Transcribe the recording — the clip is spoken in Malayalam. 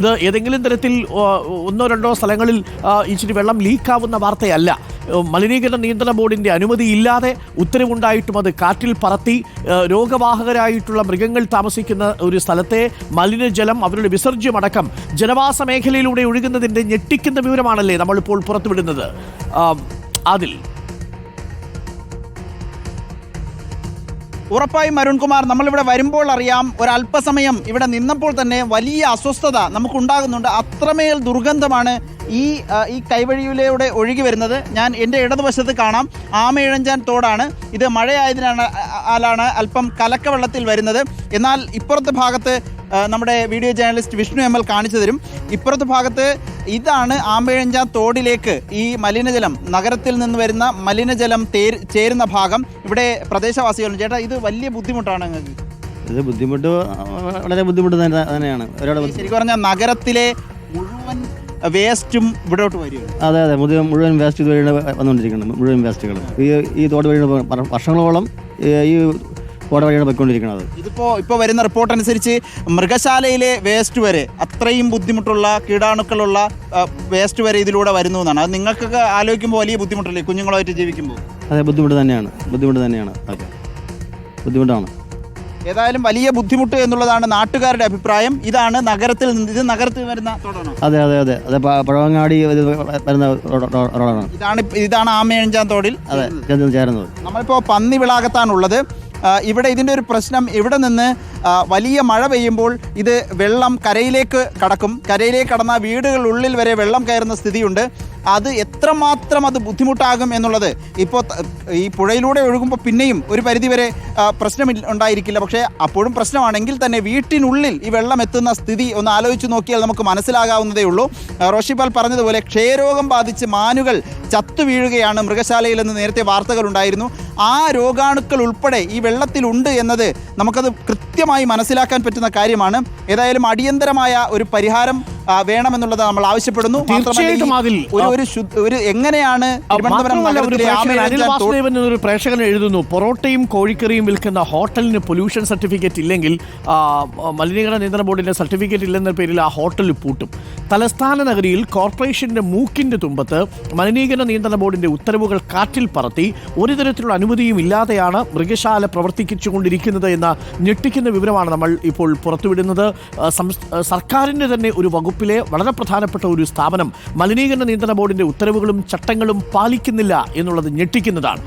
ഇത് ഏതെങ്കിലും തരത്തിൽ ഒന്നോ രണ്ടോ സ്ഥലങ്ങളിൽ ഇച്ചിരി വെള്ളം ലീക്കാവുന്ന വാർത്തയല്ല. മലിനീകരണ നിയന്ത്രണ ബോർഡിൻ്റെ അനുമതിയില്ലാതെ ഉത്തരവുണ്ടായിട്ടും അത് കാറ്റിൽ പറത്തി രോഗവാഹകരായിട്ടുള്ള മൃഗങ്ങൾ താമസിക്കുന്ന ഒരു സ്ഥലത്തെ മലിനജലം അവരുടെ വിസർജ്യമടക്കം ജനവാസ മേഖലയിലൂടെ ഒഴുകുന്നതിൻ്റെ ഞെട്ടിക്കുന്ന വിവരമാണല്ലേ നമ്മളിപ്പോൾ പുറത്തുവിടുന്നത്. അതിൽ ഉറപ്പായും അരുൺകുമാർ, നമ്മളിവിടെ വരുമ്പോൾ അറിയാം, ഒരല്പസമയം ഇവിടെ നിന്നപ്പോൾ തന്നെ വലിയ അസ്വസ്ഥത നമുക്കുണ്ടാകുന്നുണ്ട്. അത്രമേൽ ദുർഗന്ധമാണ് ഈ കൈവഴിയിലൂടെ ഒഴുകി വരുന്നത്. ഞാൻ എൻ്റെ ഇടതുവശത്ത് കാണാം ആമയിഴഞ്ചാൻ തോടാണ്. ഇത് മഴയായതിനാലാണ് അല്പം കലക്കവെള്ളത്തിൽ വരുന്നത്. എന്നാൽ ഇപ്പുറത്തെ ഭാഗത്ത് നമ്മുടെ video journalist Vishnu M L കാണിച്ചു തരും. ഇപ്പുറത്തെ ഭാഗത്ത് ഇതാണ് ആമ്പഴഞ്ചാൻ തോടിലേക്ക് ഈ മലിനജലം, നഗരത്തിൽ നിന്ന് വരുന്ന മലിനജലം ചേരുന്ന ഭാഗം. ഇവിടെ പ്രദേശവാസികളുണ്ട്. ചേട്ടാ, ഇത് വലിയ ബുദ്ധിമുട്ടാണ് നിങ്ങൾക്ക്? ഇത് ബുദ്ധിമുട്ട്, വളരെ ബുദ്ധിമുട്ട് തന്നെയാണ്. ശരിക്കും പറഞ്ഞാൽ നഗരത്തിലെ മുഴുവൻ വേസ്റ്റും ഇവിടോട്ട് വരും. അതെ, മുഴുവൻ വേസ്റ്റ് ഇത് വഴി വന്നുകൊണ്ടിരിക്കുന്നത്. മുഴുവൻ വേസ്റ്റുകൾ ഈ തോട് വഴി വർഷങ്ങളോളം ഈ തോട് വഴിയാണ് പോയിക്കൊണ്ടിരിക്കുന്നത്. ഇപ്പോൾ വരുന്ന റിപ്പോർട്ട് അനുസരിച്ച് മൃഗശാലയിലെ വേസ്റ്റ് വരെ, അത്രയും ബുദ്ധിമുട്ടുള്ള കീടാണുക്കളുള്ള വേസ്റ്റ് വരെ ഇതിലൂടെ വരുന്നു എന്നാണ്. അത് നിങ്ങൾക്കൊക്കെ ആലോചിക്കുമ്പോൾ വലിയ ബുദ്ധിമുട്ടല്ലേ കുഞ്ഞുങ്ങളുമായിട്ട് ജീവിക്കുമ്പോൾ? അതെ, ബുദ്ധിമുട്ട് തന്നെയാണ്. അതെ, ബുദ്ധിമുട്ടാണ്. ഏതായാലും വലിയ ബുദ്ധിമുട്ട് എന്നുള്ളതാണ് നാട്ടുകാരുടെ അഭിപ്രായം. ഇതാണ് നഗരത്തിൽ നിന്ന്, ഇത് നഗരത്തിൽ വരുന്ന തോടാണോ? അതെ, പഴവങ്ങാടി വരുന്ന റോഡാണ്. ഇതാണ് ആമയഞ്ചാൻ തോടിൽ ചേരുന്നത്. നമ്മളിപ്പോൾ പന്നിവിളാകത്താണുള്ളത്. ഇവിടെ ഇതിൻ്റെ ഒരു പ്രശ്നം, ഇവിടെ നിന്ന് വലിയ മഴ പെയ്യുമ്പോൾ ഇത് വെള്ളം കരയിലേക്ക് കടക്കും. കരയിലേക്ക് കടന്ന വീടുകളുള്ളിൽ വരെ വെള്ളം കയറുന്ന സ്ഥിതിയുണ്ട്. അത് എത്രമാത്രം അത് ബുദ്ധിമുട്ടാകും എന്നുള്ളത് ഇപ്പോൾ ഈ പുഴയിലൂടെ ഒഴുകുമ്പോൾ പിന്നെയും ഒരു പരിധിവരെ പ്രശ്നം ഉണ്ടായിരിക്കില്ല. പക്ഷേ അപ്പോഴും പ്രശ്നമാണെങ്കിൽ തന്നെ വീട്ടിനുള്ളിൽ ഈ വെള്ളം എത്തുന്ന സ്ഥിതി ഒന്ന് ആലോചിച്ച് നോക്കിയാൽ നമുക്ക് മനസ്സിലാകാവുന്നതേ ഉള്ളൂ. റോഷിപാൽ പറഞ്ഞതുപോലെ ക്ഷയരോഗം ബാധിച്ച് മാനുകൾ ചത്തു വീഴുകയാണ് മൃഗശാലയിൽ നിന്ന് നേരത്തെ വാർത്തകൾ ഉണ്ടായിരുന്നു. ആ രോഗാണുക്കൾ ഉൾപ്പെടെ ഈ വെള്ളത്തിലുണ്ട് എന്നത് നമുക്കത് കൃത്യമായി മനസ്സിലാക്കാൻ പറ്റുന്ന കാര്യമാണ്. ഏതായാലും അടിയന്തരമായ ഒരു പരിഹാരം വേണമെന്നുള്ളത് നമ്മൾ ആവശ്യപ്പെടുന്നു. എങ്ങനെയാണ് ഒരു പ്രേക്ഷകൻ എഴുതുന്നു, പൊറോട്ടയും കോഴിക്കറിയും വിൽക്കുന്ന ഹോട്ടലിന് പൊല്യൂഷൻ സർട്ടിഫിക്കറ്റ് ഇല്ലെങ്കിൽ, മലിനീകരണ നിയന്ത്രണ ബോർഡിന്റെ സർട്ടിഫിക്കറ്റ് ഇല്ലെന്ന പേരിൽ ആ ഹോട്ടൽ പൂട്ടും. തലസ്ഥാന നഗരിയിൽ കോർപ്പറേഷന്റെ മൂക്കിന്റെ തുമ്പത്ത് മലിനീകരണ നിയന്ത്രണ ബോർഡിന്റെ ഉത്തരവുകൾ കാറ്റിൽ പറത്തി ഒരു തരത്തിലുള്ള അനുമതിയും ഇല്ലാതെയാണ് മൃഗശാല പ്രവർത്തിച്ചുകൊണ്ടിരിക്കുന്നത് എന്ന ഞെട്ടിക്കുന്ന വിവരമാണ് നമ്മൾ ഇപ്പോൾ പുറത്തുവിടുന്നത്. സർക്കാരിൻ്റെ തന്നെ ഒരു വകുപ്പിലെ വളരെ പ്രധാനപ്പെട്ട ഒരു സ്ഥാപനം മലിനീകരണ നിയന്ത്രണ ബോർഡിന്റെ ഉത്തരവുകളും ചട്ടങ്ങളും പാലിക്കുന്നില്ല എന്നുള്ളത് ഞെട്ടിക്കുന്നതാണ്.